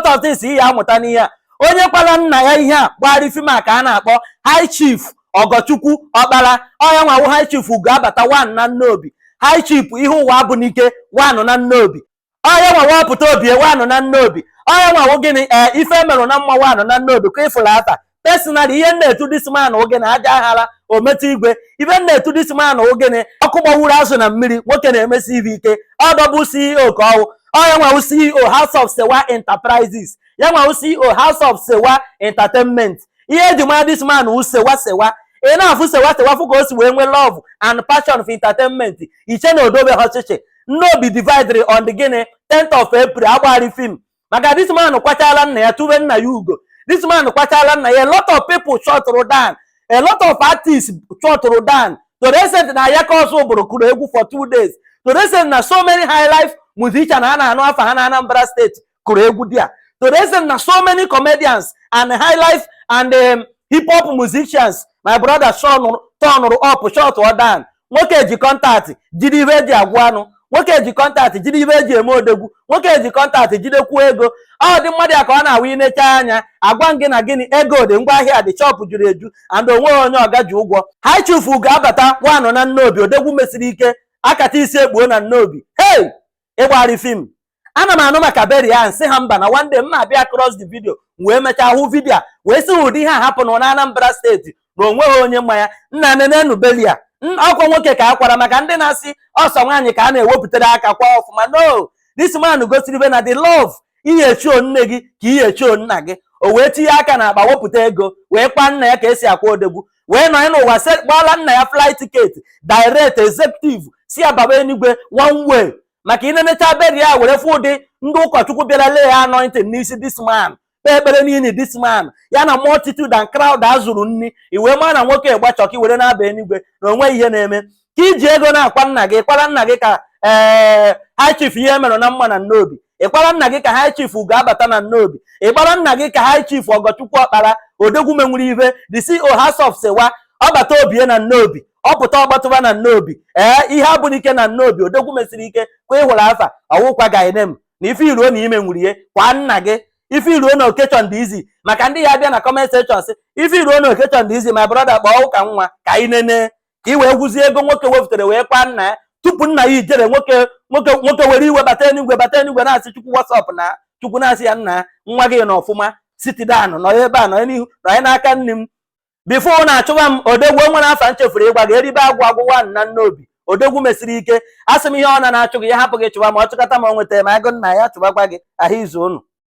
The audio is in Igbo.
of things ihe amụta n'ihe a. Onye kwala nna ya ihe a gbara fim a ka a na-akpọ High Chief Ogochukwu Okpala. Ọya nwawu High Chief Ugoabata 1 na Nnobi. High Chief ihe ụwa bụ n'ike 1 na Nnobi. Ọya nwawu ọpụta obie 1 na Nnobi. Ọya nwawu gịnị ife merụ na mma 1 na Nnobi ka ịfụla ata. Personally ihe na-etu this man ogene aja aghara ometu igwe. Ife na-etu this man ogene ọkụ gbawuru azụ na mmiri nwoke na-emesi ibe ike. Ọ dọbụ CEO ka ọwụ. Ọya nwawu CEO House of Sewa Enterprises. Ya nwawu CEO House of Sewa Entertainment. Ihe eji mara this man wụ Sewa Sewa. Ị na-afụ Sewa Sewa fụ ka o si wee nwee love and passion for entertainment. Iche na odobe ọchịchị. Nnobi divided on the gịnị 10th of April agbari film. Maka this man kwachala nna ya tube nna ya ugo. This man kwachala nna ya. A lot of people shut down. A lot of artists shut down. To the extent na ya ka ọsọ bụrụ kụrụ egwu for 2 days. To the extent na so many high life musicians ha na-anụ afa ha na Anambra State kụrụ egwu dia. To the extent na so many comedians and high life and hip hop musicians, my brother turn up shut down. Nwoke ji contact jiri ibe eji agwa anụ. Nwoke ji contact jiri ibe eji eme odegwu. Nwoke ji contact jidekwu ego. Ọ dị mmadụ ya ka ọ na-awụ inecha anya agwa gị na gịnị ego dị ngwa ahịa dị chọpụ juru eju and onwe onye ọga ji ụgwọ. High Chief Ugoabata 1 na Nnobi odegwu mesiri ike akata isi egbuo na Nnobi. Hey, ịgbari film. Ana m anụ maka beri ya nsị ha mba na one day m na-abịa cross the video wee mechaa hụ vidio wee sị ụdị ihe a hapụnụ na Anambra steeti na onweghị onye mmanya nna nenenu belia ọkwa nwoke ka akwara maka ndị na-asị ọsọ nwaanyị ka a na-ewepụtara aka kwa ọfụma. No, this man gosiri be na the love ihe echio nne gị ka ihe echio nna gị. O wee tinye aka na akpa wepụta ego wee kwa nna ya ka esi akwa odegwu wee nọ n'ụwa gbala nna ya flight ticket direct executive si ababa enigwe one way. Maka inenecha beri ya were fụ ụdị ndị ụkọchukwu bịara lee ya anointing n'isi this man kpee ekpere niile this man ya na multitude and crowd azụrụ nni iwe maa na nwoke gbachọka were na-aba enigwe na onwe ihe na-eme ka iji ego na-akwa nna gị kwara nna gị ka High Chief ihe mere na mma na Nnobi. Ịkwara nna gị ka High Chief Ugoabata na Nnobi. Ịkwara nna gị ka High Chief Ogochukwu Okpala odegwu menwere ihe the CEO House of Sewa ọbata obie na Nnobi ọpụta ọgbatụba na Nnobi. Ihe abụ n'ike na Nnobi odegwu mesiri ike kwa ịhụrụ afa ọwụkwa gainem na ife iruo na ime nwere ihe kwa nna gị. Ife iruo na occasion dị easy maka ndị ya bịa na comment section sị ife iruo na occasion dị easy my brother kpọọ ụka nwa ka anyị nene ka i wee gwuzie ego nwoke wepụtara wee kwa nna ya tupu nna ya ijere nwoke were iwe bata enigwe na-asị Chukwu WhatsApp na Chukwu na-asị ya nna nwa gị n'ọfụma sitidan nọ ebe a nọ n'ihu nọ anyị n'aka nne m before na-achụwa m odegwu nwere afa nchefuru ịgwa gị eribe agwụ 1 na Nnobi odegwu mesiri ike asị m ihe ọ na-achụ gị ya hapụ gị chụwa ma ọ chụkata ma ọ nweta ma agụ nna ya chụbakwa gị ahụ izu unu.